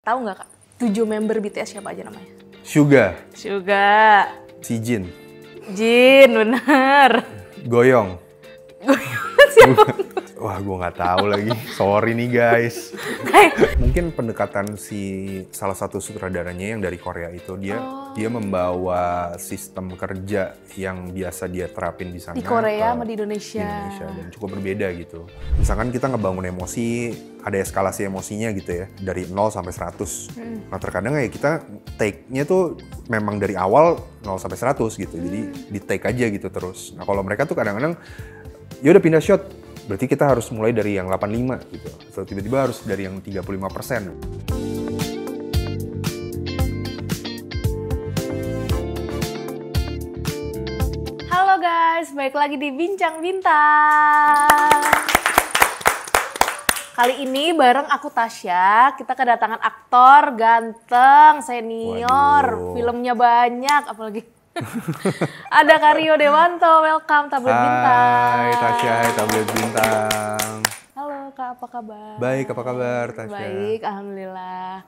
Tahu nggak Kak? 7 member BTS siapa aja namanya? Suga. Si Jin. Jin, bener. Goyong. Siapa? Wah, gue nggak tahu lagi. Sorry nih guys. Mungkin pendekatan si salah satu sutradaranya yang dari Korea itu dia membawa sistem kerja yang biasa dia terapin di sana Di Korea sama di di Indonesia Indonesia. dan cukup berbeda gitu. Misalkan kita ngebangun emosi, ada eskalasi emosinya gitu ya, dari 0 sampai 100. Nah terkadang ya kita take-nya tuh memang dari awal 0 sampai 100 gitu. Jadi di take aja gitu terus. Nah kalau mereka tuh kadang-kadang ya udah pindah shot, berarti kita harus mulai dari yang 85 gitu. Atau tiba-tiba harus dari yang 35%. Halo guys, balik lagi di Bincang Bintang. Kali ini bareng aku Tasya, kita kedatangan aktor ganteng, senior, Waduh. filmnya banyak, apalagi ada Karyo Dewanto, welcome Tablet Bintang. Hai Tasya, hai Tablet Bintang. Halo Kak, apa kabar? Baik, apa kabar Tasya? Baik, alhamdulillah.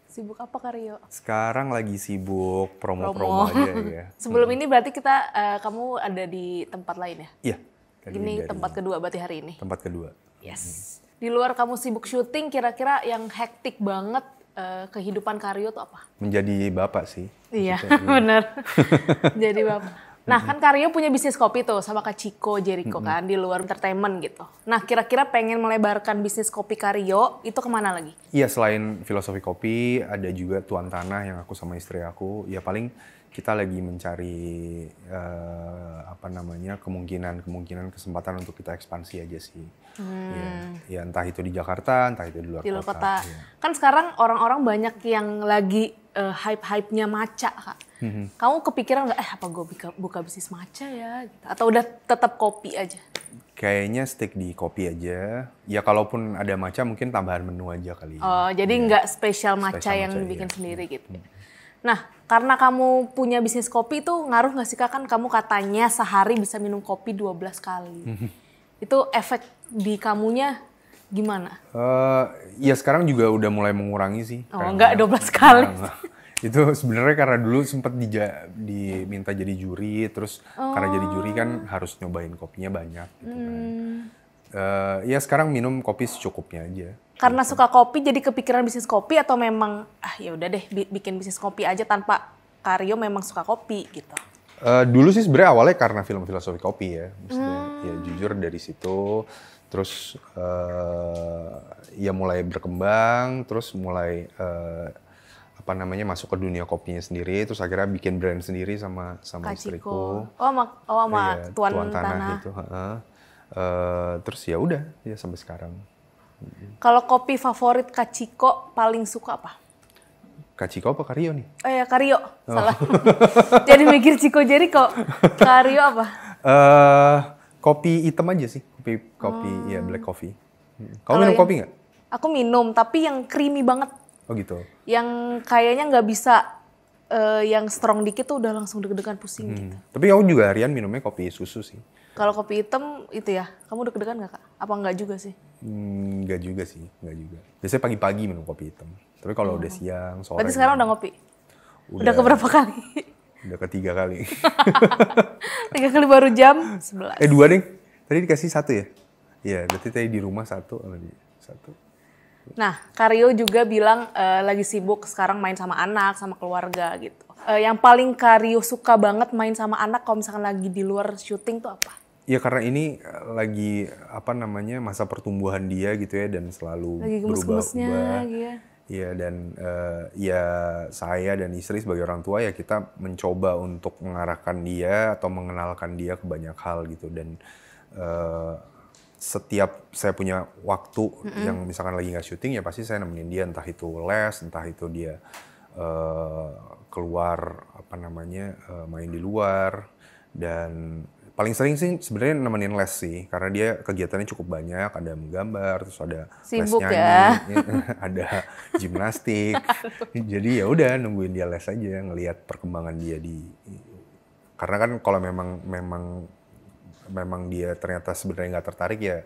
Sibuk apa Karyo? Sekarang lagi sibuk promo-promo aja ya. Sebelum ini berarti kita, kamu ada di tempat lain ya? Iya. tadi Ini dari tempat kedua berarti hari ini? tempat kedua. Yes. Di luar kamu sibuk syuting, kira-kira yang hektik banget kehidupan Karyo tuh apa? Menjadi bapak sih. Iya, bener. Jadi bapak. Nah kan Karyo punya bisnis kopi tuh sama Kak Chico Jericho kan di luar entertainment gitu. Nah kira-kira pengen melebarkan bisnis kopi Karyo itu kemana lagi? Iya, selain filosofi kopi, ada juga Tuan Tanah yang aku sama istri aku. Ya paling kita lagi mencari kemungkinan kesempatan untuk kita ekspansi aja sih. Ya entah itu di Jakarta, entah itu di luar kota. Ya. Kan sekarang orang-orang banyak yang lagi hype-hype-nya matcha Kak. Kamu kepikiran nggak apa gue buka bisnis matcha ya? Gitu. Atau udah tetap kopi aja? Kayaknya stick di kopi aja. Ya kalaupun ada matcha mungkin tambahan menu aja kali. Oh, jadi nggak spesial matcha yang matcha, bikin iya. sendiri gitu. Nah, karena kamu punya bisnis kopi itu ngaruh nggak sih Kak? Kan kamu katanya sehari bisa minum kopi 12 kali. Itu efek di kamunya gimana? Ya sekarang juga udah mulai mengurangi sih. Oh, nggak 12 kali. Nah, itu sebenarnya karena dulu sempat diminta jadi juri, terus karena jadi juri kan harus nyobain kopinya banyak gitu kan. Ya sekarang minum kopi secukupnya aja. Karena suka kopi jadi kepikiran bisnis kopi atau memang ya udah deh bikin bisnis kopi aja tanpa Karyo memang suka kopi gitu. Dulu sih sebenarnya awalnya karena film filosofi kopi ya. Maksudnya ya jujur dari situ, terus ya mulai berkembang, terus mulai masuk ke dunia kopinya sendiri, terus akhirnya bikin brand sendiri sama Kak istriku. Chico. Sama Iya, Tuan Tanah. gitu. Terus ya udah ya sampai sekarang. Kalau kopi favorit Kak Chico paling suka apa? Kak Chico apa Karyo nih? Oh ya Karyo, salah. Jadi mikir Chico Jericho. Karyo apa? Kopi hitam aja sih, kopi ya black coffee. Kamu Kalau minum kopi nggak? Aku minum, tapi yang creamy banget. Oh gitu. Yang kayaknya nggak bisa, yang strong dikit tuh udah langsung deg-degan pusing gitu. Tapi aku juga harian minumnya kopi susu sih. Kalau kopi hitam itu ya, kamu deg-degan nggak Kak? Apa nggak juga sih? Nggak juga sih, nggak juga. Biasanya pagi-pagi minum kopi hitam. Tapi kalau udah siang, sore. Berarti sekarang udah ngopi? Udah keberapa kali? Udah ketiga kali. 3 kali baru jam 11. 2 deh. Tadi dikasih 1 ya? Iya, berarti tadi di rumah 1 sama di 1. Nah, Karyo juga bilang lagi sibuk sekarang main sama anak, sama keluarga gitu. Yang paling Karyo suka banget main sama anak kalau misalkan lagi di luar syuting tuh apa? Ya karena ini lagi masa pertumbuhan dia gitu ya, dan selalu Lagi gemes-gemesnya berubah-ubah. gitu. Iya, dan ya saya dan istri sebagai orang tua ya kita mencoba untuk mengarahkan dia atau mengenalkan dia ke banyak hal gitu. Dan setiap saya punya waktu yang misalkan lagi nggak syuting ya pasti saya nemenin dia, entah itu les, entah itu dia keluar main di luar. Dan paling sering sih sebenarnya nemenin les sih, karena dia kegiatannya cukup banyak, ada menggambar, terus ada Sibuk les nyanyi, ada gimnastik. Jadi ya udah nungguin dia les aja, ngelihat perkembangan dia karena kan kalau memang dia ternyata sebenarnya nggak tertarik ya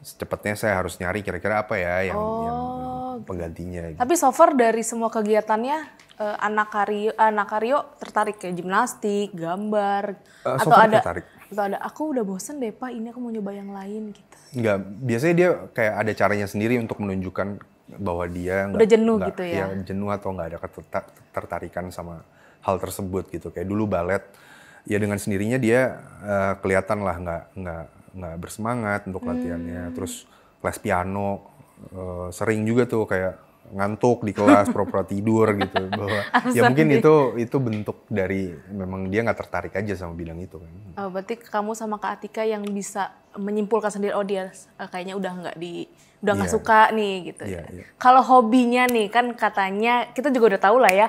secepatnya saya harus nyari kira-kira apa ya yang penggantinya. Gitu. Tapi so far dari semua kegiatannya anak Karyo tertarik kayak gimnastik, gambar, So atau far ada tertarik. atau ada aku udah bosen deh Pak, ini aku mau nyoba yang lain gitu. Enggak, biasanya dia kayak ada caranya sendiri untuk menunjukkan bahwa dia Udah jenuh gitu ya? jenuh atau nggak ada ketertarikan sama hal tersebut gitu. Kayak dulu balet, ya dengan sendirinya dia kelihatan lah nggak bersemangat untuk latihannya. Terus les piano, sering juga tuh kayak ngantuk di kelas, pura-pura tidur gitu. Bahwa ya mungkin itu bentuk dari memang dia nggak tertarik aja sama bidang itu kan. Oh, berarti kamu sama Kak Atika yang bisa menyimpulkan sendiri, oh dia kayaknya udah nggak suka nih gitu. Iya. Kalau hobinya nih kan katanya kita juga udah tahu lah ya,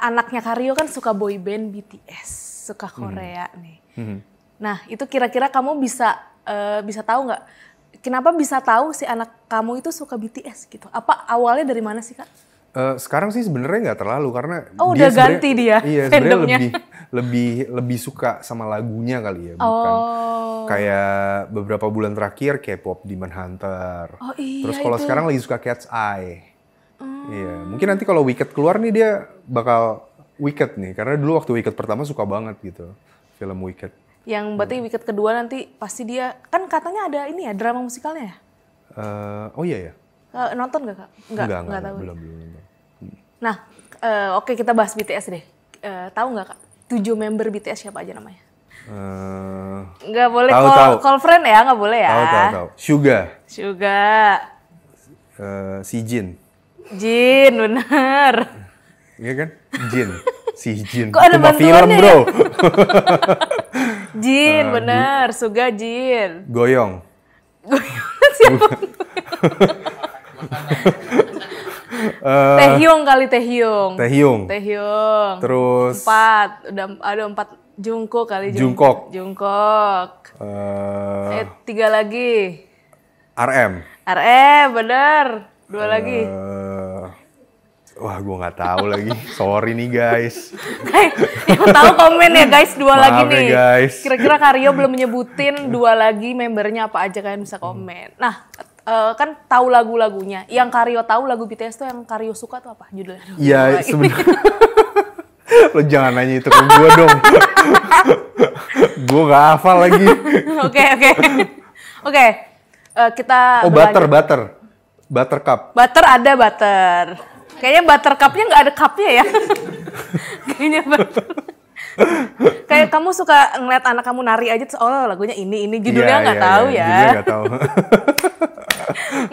anaknya Karyo kan suka boy band BTS, suka Korea nih. Nah itu kira-kira kamu bisa tahu nggak? Kenapa bisa tahu si anak kamu itu suka BTS gitu? Apa awalnya dari mana sih Kak? Sekarang sih sebenarnya nggak terlalu karena udah ganti dia. Iya sebenarnya lebih suka sama lagunya kali ya, bukan kayak beberapa bulan terakhir K-pop Demon Hunter. Oh, iya, terus kalau sekarang lagi suka Cat's Eye. Iya, mungkin nanti kalau Wicked keluar nih dia bakal Wicked nih, karena dulu waktu Wicked pertama suka banget gitu film Wicked. Yang berarti Wicked kedua nanti pasti dia, kan katanya ada ini ya drama musikalnya ya? Oh iya ya? Nonton gak Kak? Enggak tahu. Belum nonton. Nah, oke kita bahas BTS deh. Tahu nggak Kak? 7 member BTS siapa aja namanya? Nggak boleh call friend ya, nggak boleh ya? Tahu. Suga. Si Jin. Jin, bener. Iya kan? Jin. Si Jin. Kok ada itu film bantuannya bro. Jin, bener. Suga Jin. Goyong. Siapa? Taehyung kali Taehyung. Terus 4, ada 4. Jungkook kali. Jungkook. 3 lagi. RM, bener. 2 lagi. Wah, gue nggak tahu lagi. Sorry nih guys. Yang tahu komen ya guys, 2 lagi nih. Guys. Kira-kira Karyo belum menyebutin 2 lagi membernya apa aja, kalian bisa komen. Nah, kan tahu lagu-lagunya. Yang Karyo tahu lagu BTS tuh yang Karyo suka tuh apa judulnya? Iya, sebenarnya. Lo jangan nanya itu ke gue dong. Gue nggak hafal lagi. Oke. Kita Buttercup. Ada butter. Kayaknya Buttercupnya nggak ada cupnya ya. Kayaknya kayak kamu suka ngeliat anak kamu nari aja, lagunya ini judulnya nggak tahu ya. Judulnya nggak tahu.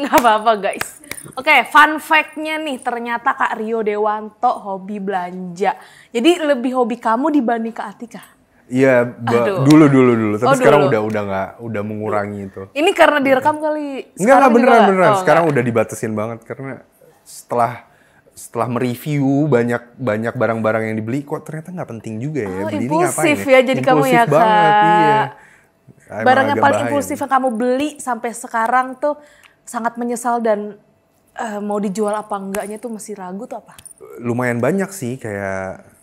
Nggak apa-apa guys. Oke, fun fact-nya nih, ternyata Kak Rio Dewanto hobi belanja. Jadi lebih hobi kamu dibanding Kak Atika. Iya, dulu. Tapi sekarang udah mengurangi itu. Ini karena direkam kali. Enggak beneran. Sekarang udah dibatasin banget karena setelah mereview banyak barang-barang yang dibeli, kok ternyata nggak penting juga ya. Beli impulsif ini ya jadi kamu ya Kak. Iya. Barang yang paling impulsif yang kamu beli sampai sekarang tuh sangat menyesal dan mau dijual apa enggaknya tuh masih ragu tuh apa? Lumayan banyak sih, kayak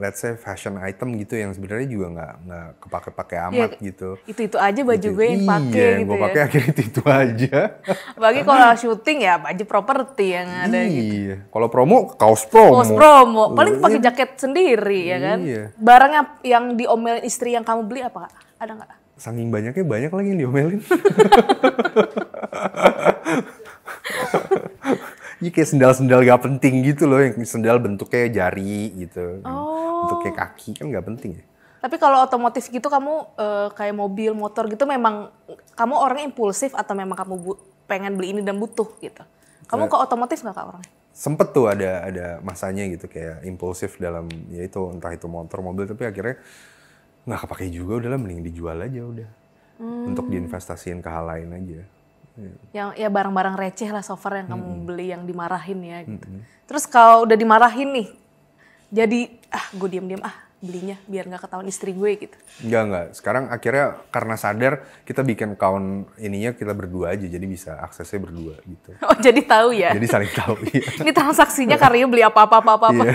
let's say fashion item gitu yang sebenarnya juga nggak kepake amat gitu. Itu aja baju gue yang pakai gitu ya. Yang gue pakai akhirnya itu aja. Bagi kalau syuting ya baju properti yang ada gitu. Iya. Kalau promo kaos promo. Paling pakai jaket sendiri ya kan. Iya. Barang yang diomelin istri yang kamu beli apa Kak? Ada nggak? Saking banyaknya banyak lagi yang diomelin. Ini kayak sendal-sendal gak penting gitu loh, yang sendal bentuknya jari gitu, bentuknya kaki kan gak penting ya. Tapi kalau otomotif gitu kamu kayak mobil, motor gitu memang kamu orangnya impulsif atau memang kamu pengen beli ini dan butuh gitu? Kamu ke otomotif gak Kak orangnya? Sempet tuh ada masanya gitu kayak impulsif dalam ya itu entah itu motor, mobil, tapi akhirnya nggak kepake juga, udahlah mending dijual aja udah. Untuk diinvestasiin ke hal lain aja. Yang ya barang-barang receh lah so far yang kamu beli yang dimarahin ya gitu. Terus kalau udah dimarahin nih, jadi gue diam-diam belinya biar nggak ketahuan istri gue gitu. Enggak. Sekarang akhirnya karena sadar kita bikin account ininya kita berdua aja, jadi bisa aksesnya berdua gitu. Oh jadi tahu ya? Jadi saling tahu. Iya. Ini transaksinya Karyo beli apa-apa. Iya.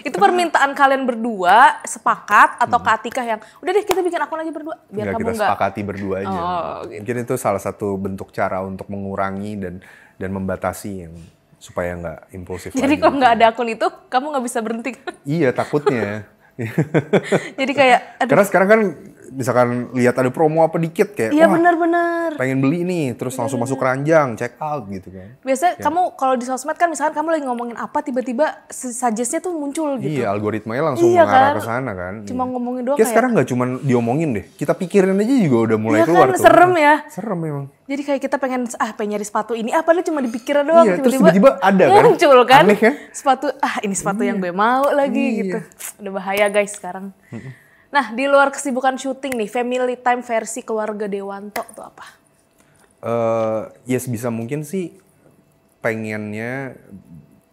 Itu permintaan kalian berdua sepakat atau Kak Atika yang udah deh kita bikin akun aja berdua biar kamu kita sepakati berdua aja. Gitu. Mungkin itu salah satu bentuk cara untuk mengurangi dan dan membatasi yang supaya nggak impulsif Jadi lagi. kalau nggak ada akun itu, kamu nggak bisa berhenti. Iya, takutnya. Jadi kayak, aduh, Karena sekarang kan misalkan lihat ada promo apa dikit kayak iya wah benar-benar. pengen beli nih, terus langsung masuk keranjang, check out gitu kan. Biasanya kamu kalau di sosmed kan misalkan kamu lagi ngomongin apa, tiba-tiba suggest-nya tuh muncul gitu. Iya, algoritmanya langsung Iya mengarah kan? ke sana kan. Cuma Iya. ngomongin doang Kayak kayak, sekarang nggak cuma diomongin deh, kita pikirin aja juga udah mulai iya keluar kan, tuh. serem ya. Serem memang. Jadi kayak kita pengen nyari sepatu ini, padahal cuma dipikir doang, Iya, terus tiba-tiba ada kan? muncul kan. Aneh kan? Sepatu, ini sepatu yang gue mau lagi Iya. gitu. Udah bahaya guys sekarang. Nah, di luar kesibukan syuting nih, family time versi keluarga Dewanto tuh apa? Ya sebisa mungkin sih pengennya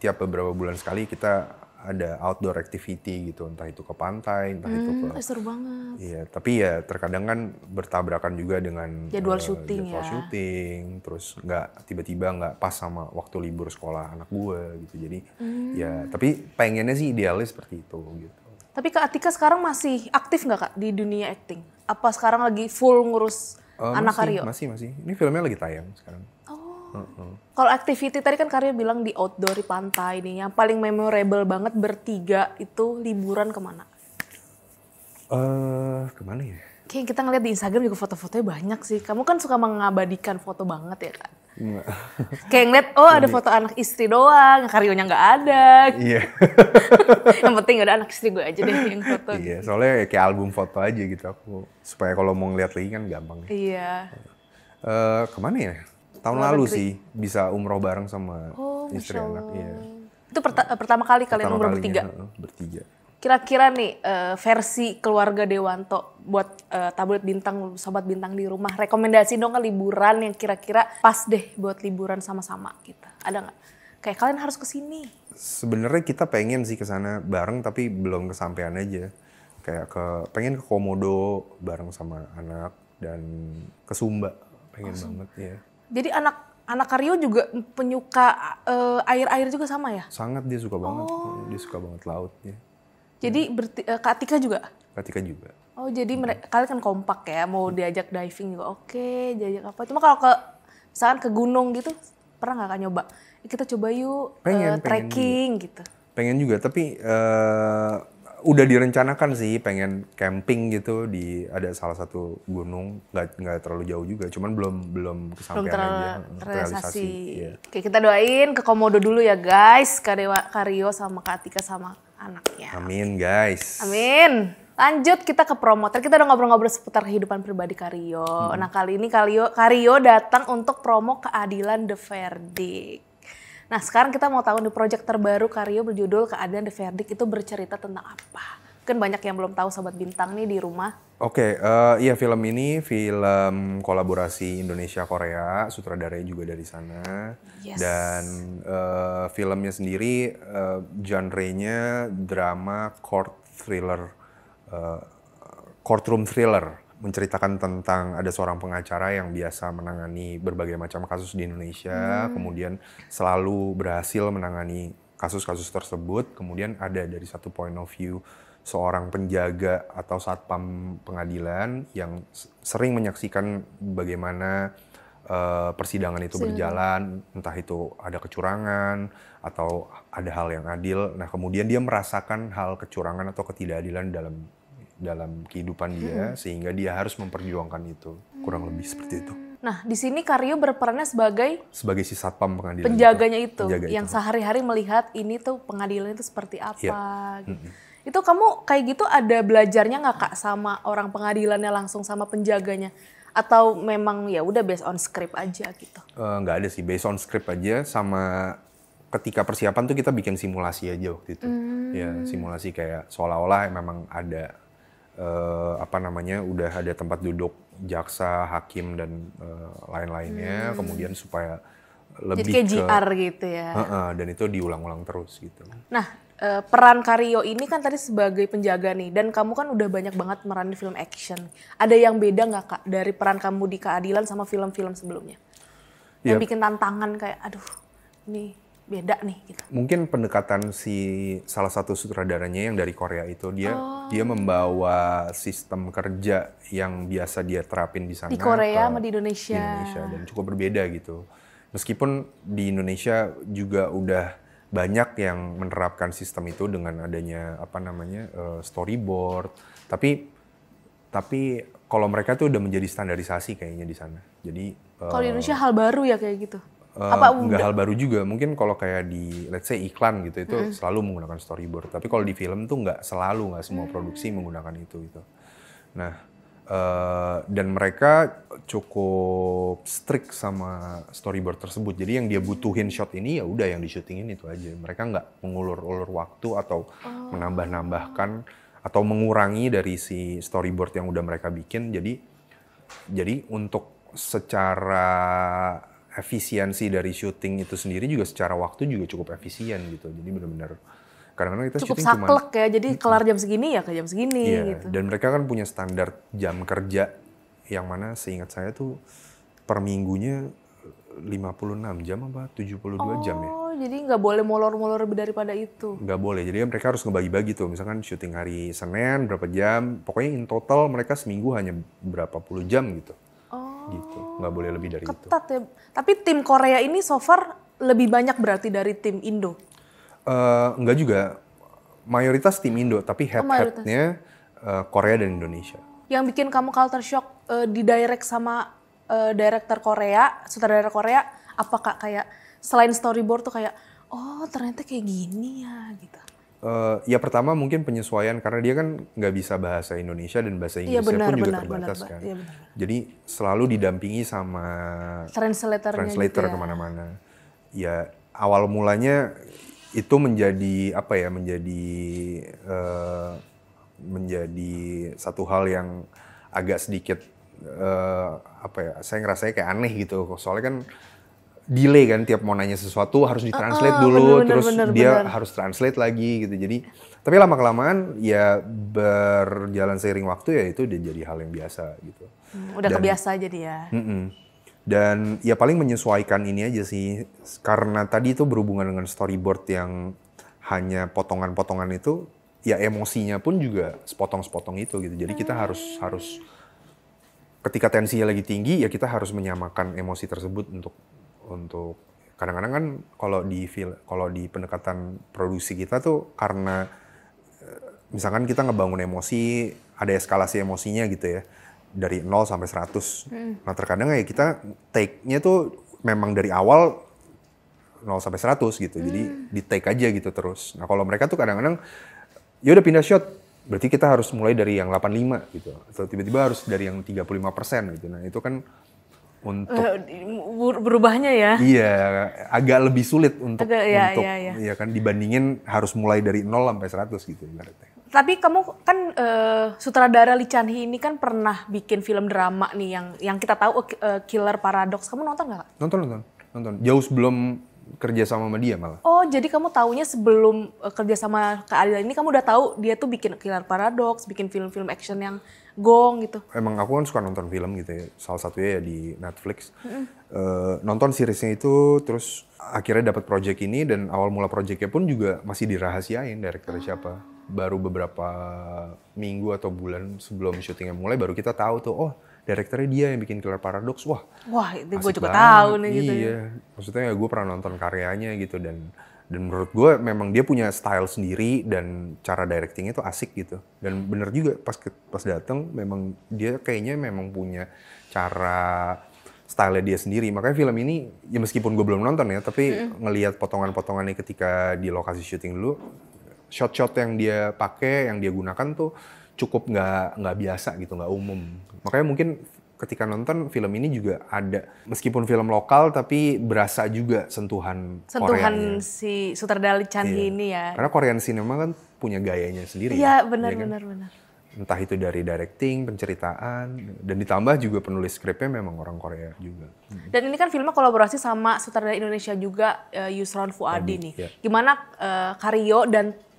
tiap beberapa bulan sekali kita ada outdoor activity gitu, entah itu ke pantai, entah itu ke Seru banget. iya, tapi ya terkadang kan bertabrakan juga dengan Jadwal syuting jadwal ya. syuting, terus tiba-tiba nggak pas sama waktu libur sekolah anak gue gitu. Jadi ya, tapi pengennya sih idealnya seperti itu gitu. Tapi Kak Atika sekarang masih aktif nggak Kak di dunia acting? Apa sekarang lagi full ngurus anak Karyo? Masih. Ini filmnya lagi tayang sekarang. Kalau activity tadi kan Karyo bilang di outdoor di pantai nih, yang paling memorable banget bertiga itu liburan kemana? Kemana ya? Kayak kita ngeliat di Instagram juga foto-fotonya banyak sih. Kamu kan suka mengabadikan foto banget ya kan? Enggak. Kayak ngeliat, ada foto anak istri doang, Karyonya nggak ada. Iya. Yang penting ada anak istri gue aja deh yang foto. Iya, soalnya kayak album foto aja gitu aku. Supaya kalau mau ngeliat lagi kan gampang. Iya. Kemana ya? Tahun lalu sih bisa umroh bareng sama istri Masya Allah. anak. Iya. Itu pertama kali kalian Pertama umroh kalinya, bertiga? bertiga. Kira-kira nih versi keluarga Dewanto buat tablet bintang, sobat bintang di rumah. Rekomendasi dong ke liburan yang kira-kira pas deh buat liburan sama-sama kita. Ada nggak? Kayak kalian harus kesini. Sebenarnya kita pengen sih ke sana bareng tapi belum kesampaian aja. Kayak pengen ke Komodo bareng sama anak dan ke Sumba pengen banget ya. Jadi anak Karyo juga penyuka air-air juga sama ya? Sangat dia suka banget. Dia suka banget laut ya. Jadi Kak Tika juga? Ketika juga. Oh jadi kalian kan kompak ya, mau diajak diving juga oke, diajak apa. Cuma kalau misalkan ke gunung gitu, pernah nggak Kak nyoba? Kita coba yuk Pengen trekking gitu. Pengen juga, tapi udah direncanakan sih pengen camping gitu ada salah satu gunung, nggak terlalu jauh juga, cuman belum Belum kesampaian aja terrealisasi. Iya. Oke, kita doain ke Komodo dulu ya guys, Karyo sama Kak Tika sama anaknya. Amin guys. Amin. Lanjut kita ke promo. Tadi kita udah ngobrol-ngobrol seputar kehidupan pribadi Karyo. Nah kali ini Karyo datang untuk promo Keadilan The Verdict. Nah sekarang kita mau tahu nih proyek terbaru Karyo berjudul Keadilan The Verdict itu bercerita tentang apa? Mungkin banyak yang belum tahu sobat bintang nih di rumah. Oke, iya film ini film kolaborasi Indonesia-Korea, sutradaranya juga dari sana. Yes. Dan filmnya sendiri genre-nya drama courtroom thriller. Menceritakan tentang ada seorang pengacara yang biasa menangani berbagai macam kasus di Indonesia, kemudian selalu berhasil menangani kasus-kasus tersebut, kemudian ada dari satu point of view seorang penjaga atau satpam pengadilan yang sering menyaksikan bagaimana persidangan itu berjalan, entah itu ada kecurangan atau ada hal yang adil. Nah, kemudian dia merasakan hal kecurangan atau ketidakadilan dalam kehidupan dia, sehingga dia harus memperjuangkan itu. Kurang lebih seperti itu. Nah di sini Karyo berperannya sebagai Sebagai si satpam pengadilan. penjaganya itu, Penjaga yang itu. sehari-hari melihat ini tuh pengadilan itu seperti apa. Iya. Gitu. Itu kamu kayak gitu ada belajarnya nggak Kak sama orang pengadilannya langsung sama penjaganya? Atau memang ya udah based on script aja gitu? Nggak ada sih, based on script aja, sama ketika persiapan tuh kita bikin simulasi aja waktu itu. Ya, simulasi kayak seolah-olah memang ada udah ada tempat duduk jaksa, hakim dan lain-lainnya, kemudian supaya lebih Jadi kayak JR gitu ya. dan itu diulang-ulang terus gitu. Nah, peran Karyo ini kan tadi sebagai penjaga nih, dan kamu kan udah banyak banget meranin film action. Ada yang beda nggak Kak dari peran kamu di Keadilan sama film-film sebelumnya? Yang bikin tantangan kayak, aduh, ini beda nih gitu. Mungkin pendekatan salah satu sutradaranya yang dari Korea itu, dia membawa sistem kerja yang biasa dia terapin di sana Di Korea ke sama di Indonesia. dan cukup berbeda gitu. Meskipun di Indonesia juga udah banyak yang menerapkan sistem itu dengan adanya storyboard, tapi kalau mereka tuh udah menjadi standarisasi kayaknya di sana. Jadi Kalau di Indonesia hal baru ya kayak gitu. nggak hal baru juga, mungkin kalau kayak di let's say iklan gitu itu selalu menggunakan storyboard, tapi kalau di film tuh nggak semua produksi menggunakan itu gitu. Nah, dan mereka cukup strict sama storyboard tersebut, jadi yang dia butuhin shot ini ya udah yang di syutingin itu aja. Mereka nggak mengulur-ulur waktu atau menambah-nambahkan atau mengurangi dari si storyboard yang udah mereka bikin. Jadi untuk secara efisiensi dari syuting itu sendiri juga secara waktu juga cukup efisien gitu. Jadi benar-benar kadang-kadang kita cukup syuting saklek ya, jadi kelar jam segini ya ke jam segini gitu. Dan mereka kan punya standar jam kerja yang mana seingat saya tuh per minggunya 56 jam apa 72 jam ya. Oh, jadi nggak boleh molor-molor lebih daripada itu. Nggak boleh, jadi mereka harus ngebagi-bagi tuh. Misalkan syuting hari Senin berapa jam, pokoknya in total mereka seminggu hanya berapa puluh jam gitu. Gitu, nggak boleh lebih dari itu. Ketat ya. Tapi tim Korea ini so far lebih banyak berarti dari tim Indo? Enggak juga, mayoritas tim Indo, tapi head-headnya Korea dan Indonesia. Yang bikin kamu culture shock didirect sama director Korea, sutradara Korea, apakah kayak selain storyboard tuh kayak, oh ternyata kayak gini ya gitu? Ya pertama mungkin penyesuaian, karena dia kan nggak bisa bahasa Indonesia dan bahasa Inggrisnya pun juga terbatas kan. Iya, jadi selalu didampingi sama translator gitu ya. Kemana-mana. Ya awal mulanya itu menjadi menjadi satu hal yang agak sedikit saya ngerasanya kayak aneh gitu. Soalnya kan delay kan, tiap mau nanya sesuatu harus ditranslate dulu, terus dia harus translate lagi gitu. Jadi tapi lama-kelamaan ya berjalan seiring waktu ya itu udah jadi hal yang biasa gitu. Udah kebiasa jadi ya. Dan ya paling menyesuaikan ini aja sih, karena tadi itu berhubungan dengan storyboard yang hanya potongan-potongan itu, ya emosinya pun juga sepotong-sepotong itu gitu. Jadi kita harus ketika tensinya lagi tinggi ya kita harus menyamakan emosi tersebut untuk kadang-kadang kan kalau di pendekatan produksi kita tuh, karena misalkan kita ngebangun emosi, ada eskalasi emosinya gitu ya, dari 0 sampai 100. Nah terkadang ya kita take-nya tuh memang dari awal 0 sampai 100 gitu, jadi di take aja gitu terus. Nah kalau mereka tuh kadang-kadang ya udah pindah shot, berarti kita harus mulai dari yang 85 gitu, atau tiba-tiba harus dari yang 35% gitu. Nah itu kan untuk berubahnya ya. Iya, agak lebih sulit untuk ya kan, dibandingin harus mulai dari 0 sampai 100 gitu ibaratnya. Tapi kamu kan sutradara Lee Chan-hee ini kan pernah bikin film drama nih yang kita tahu Killer Paradox. Kamu nonton nggak? Nonton. Jauh sebelum kerja sama dia malah. Oh, jadi kamu taunya sebelum kerja sama Kak Adila ini kamu udah tahu dia tuh bikin Killer Paradox, bikin film-film action yang gong gitu. Emang aku kan suka nonton film gitu ya. Salah satunya ya di Netflix. Nonton seriesnya itu, terus akhirnya dapat project ini, dan awal mula projectnya pun juga masih dirahasiain direkturnya siapa. Baru beberapa minggu atau bulan sebelum syutingnya mulai baru kita tahu tuh, oh direkturnya dia yang bikin Killer Paradox. Wah itu gue juga tahu nih gitu. Iya, maksudnya ya gue pernah nonton karyanya gitu, dan menurut gue memang dia punya style sendiri dan cara directingnya tuh asik gitu. Dan bener juga pas datang memang dia kayaknya memang punya cara style dia sendiri. Makanya film ini ya meskipun gue belum nonton ya, tapi ngelihat potongan-potongannya ketika di lokasi syuting dulu, shot-shot yang dia pakai, yang dia gunakan tuh cukup nggak biasa gitu, nggak umum. Makanya mungkin ketika nonton film ini juga ada, meskipun film lokal tapi berasa juga sentuhan Koreanya. Si sutradara Lee Chan-hee ini ya. Karena Korean cinema kan punya gayanya sendiri. Iya, benar. Entah itu dari directing, penceritaan, dan ditambah juga penulis skripnya memang orang Korea juga. Dan ini kan filmnya kolaborasi sama sutradara Indonesia juga, Yusron Fuadi nih. Ya. Gimana Karyo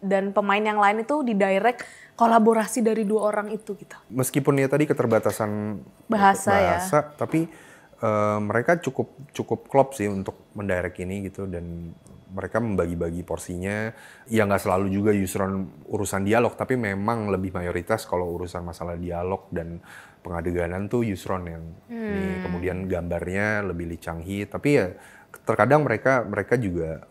dan pemain yang lain itu didirect kolaborasi dari dua orang itu gitu? Meskipun ya tadi keterbatasan bahasa ya, tapi mereka cukup klop sih untuk mendirect ini gitu, dan mereka membagi-bagi porsinya. Ya nggak selalu juga Yusron urusan dialog, tapi memang lebih mayoritas kalau urusan masalah dialog dan pengadeganan tuh Yusron yang ini. Kemudian gambarnya lebih Lee Chang-hee, tapi ya terkadang mereka juga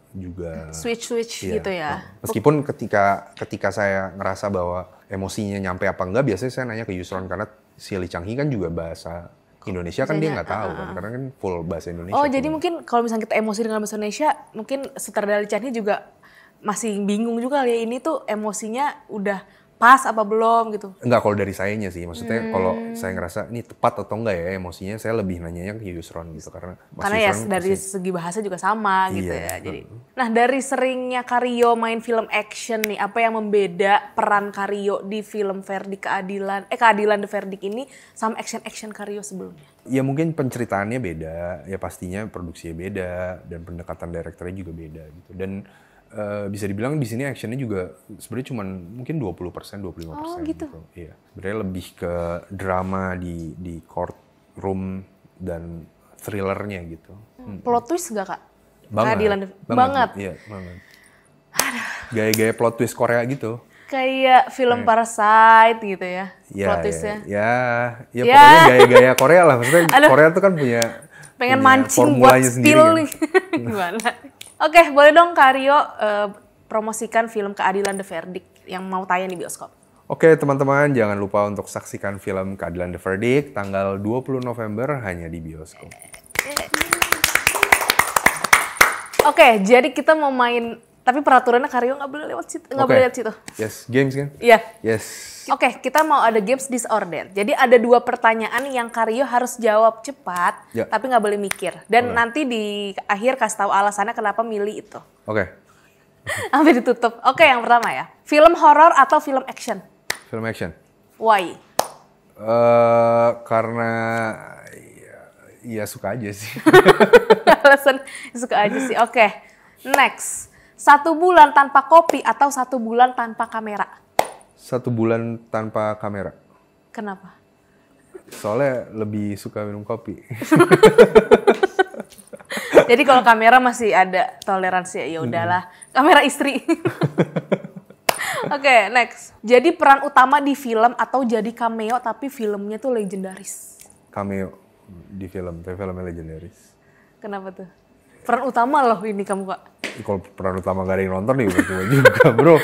switch iya. gitu ya. Meskipun ketika saya ngerasa bahwa emosinya nyampe apa enggak, biasanya saya nanya ke Yusron karena si Lee Chang Hee kan juga bahasa Indonesia kan dia nggak tahu kan, karena kan full bahasa Indonesia. Oh, jadi mungkin kalau misalnya kita emosi dengan bahasa Indonesia, mungkin sutradara Lee Chang Hee juga masih bingung juga kali ya, ini tuh emosinya udah pas apa belum gitu. Enggak, kalau dari sayanya sih. Maksudnya kalau saya ngerasa ini tepat atau enggak ya emosinya, saya lebih nanyanya ke Yusron gitu. Karena ya dari segi bahasa juga sama gitu ya. Jadi, nah dari seringnya Karyo main film action nih, apa yang membeda peran Karyo di film Verdict Keadilan The Verdict ini sama action Karyo sebelumnya? Ya mungkin penceritaannya beda, ya pastinya produksinya beda, dan pendekatan direkturnya juga beda gitu. Dan bisa dibilang di sini actionnya juga sebenarnya cuma mungkin 20%, 25%. Oh gitu. Iya, sebenarnya lebih ke drama di courtroom dan thrillernya gitu. Plot twist gak Kak? Banget. Banget. Iya, banget. Gaya-gaya plot twist Korea gitu. Kayak film Parasite gitu ya, plot twistnya. Ya, pokoknya gaya-gaya Korea lah. Maksudnya Korea tuh kan pengen mancing buat spill nih. Gimana? Oke, boleh dong Karyo promosikan film Keadilan The Verdict yang mau tayang di bioskop. Oke teman-teman, jangan lupa untuk saksikan film Keadilan The Verdict tanggal 20 November hanya di bioskop. Oke, jadi kita mau main, tapi peraturannya Karyo nggak boleh lewat situ, nggak boleh lihat situ. Yes, games kan? Iya. Yes. Oke, kita mau ada games disorder. Jadi ada 2 pertanyaan yang Karyo harus jawab cepat, tapi nggak boleh mikir. Dan nanti di akhir kasih tahu alasannya kenapa milih itu. Oke. Sampai ditutup. Oke, yang pertama ya. Film horor atau film action? Film action. Why? Karena ya suka aja sih. Alasan suka aja sih. Oke. Next. 1 bulan tanpa kopi atau 1 bulan tanpa kamera? 1 bulan tanpa kamera. Kenapa? Soalnya lebih suka minum kopi. Jadi kalau kamera masih ada toleransi, ya udahlah. Kamera istri. Oke, next. Jadi peran utama di film atau jadi cameo tapi filmnya tuh legendaris? Cameo di film, tapi filmnya legendaris. Kenapa tuh? Peran utama loh ini kamu Kak. Kalau peran utama gak ada yang nonton nih percuma juga bro.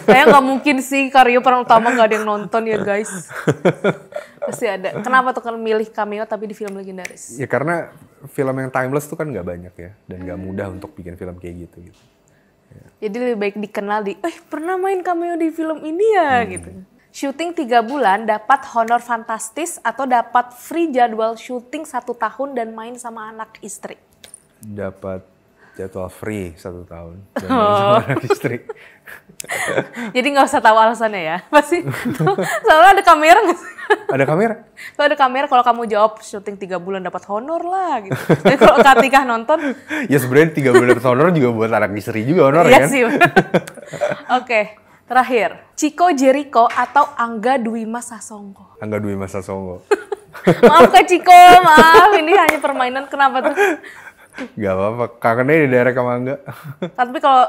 Kayaknya gak mungkin sih Karyo peran utama gak ada yang nonton ya guys. Pasti ada. Kenapa tuh kan milih cameo tapi di film legendaris? Ya karena film yang timeless tuh kan gak banyak ya. Dan gak mudah untuk bikin film kayak gitu. Ya. Jadi lebih baik dikenal pernah main cameo di film ini ya gitu. Syuting 3 bulan dapat honor fantastis atau dapat free jadwal syuting 1 tahun dan main sama anak istri? Dapat jadwal free 1 tahun dan sama anak istri. Jadi nggak usah tahu alasannya ya, pasti. Soalnya ada kamera nggak sih? Ada kamera? Kalau ada kamera, kalau kamu jawab syuting 3 bulan dapat honor lah gitu. Tapi kalau Katika nonton, ya sebenarnya 3 bulan dapat honor juga buat anak istri juga honor iya kan? Sih. Oke, terakhir, Chico Jericho atau Angga Dwi Mas Sasongko? Angga Dwi Mas Sasongko. Maaf Kak Chico, maaf ini hanya permainan, kenapa tuh? Gak apa-apa, kangennya di daerah sama Angga. Tapi kalau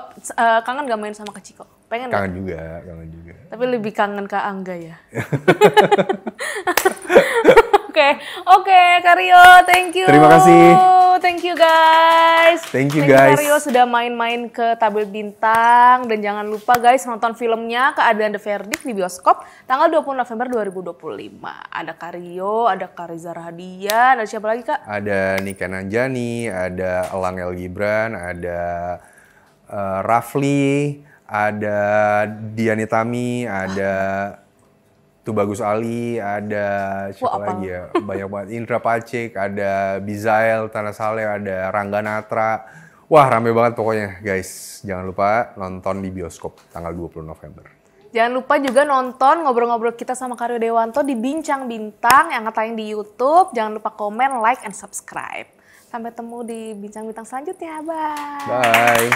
kangen gak main sama Kak Chico? Pengen kangen gak? Kangen juga. Tapi lebih kangen Kak Angga ya? Oke, Karyo, thank you. Terima kasih. Thank you guys. Thank you guys. Karyo sudah main-main ke Tabel Bintang. Dan jangan lupa guys nonton filmnya Keadilan The Verdict di bioskop tanggal 20 November 2025. Ada Karyo, ada Kariza Rahadian, ada siapa lagi Kak? Ada Nika Nanjani, ada Elang El Gibran, ada Rafli, ada Diani Tami, ada Tubagus Ali, ada siapa lagi ya? Banyak banget. Indra Pacik, ada Bizael, Tanah Saleh, ada Rangga Natra. Wah, rame banget pokoknya, guys. Jangan lupa nonton di bioskop tanggal 20 November. Jangan lupa juga nonton ngobrol-ngobrol kita sama Karyo Dewanto di Bincang Bintang yang tayang di YouTube. Jangan lupa komen, like, and subscribe. Sampai ketemu di Bincang Bintang selanjutnya. Bye. Bye.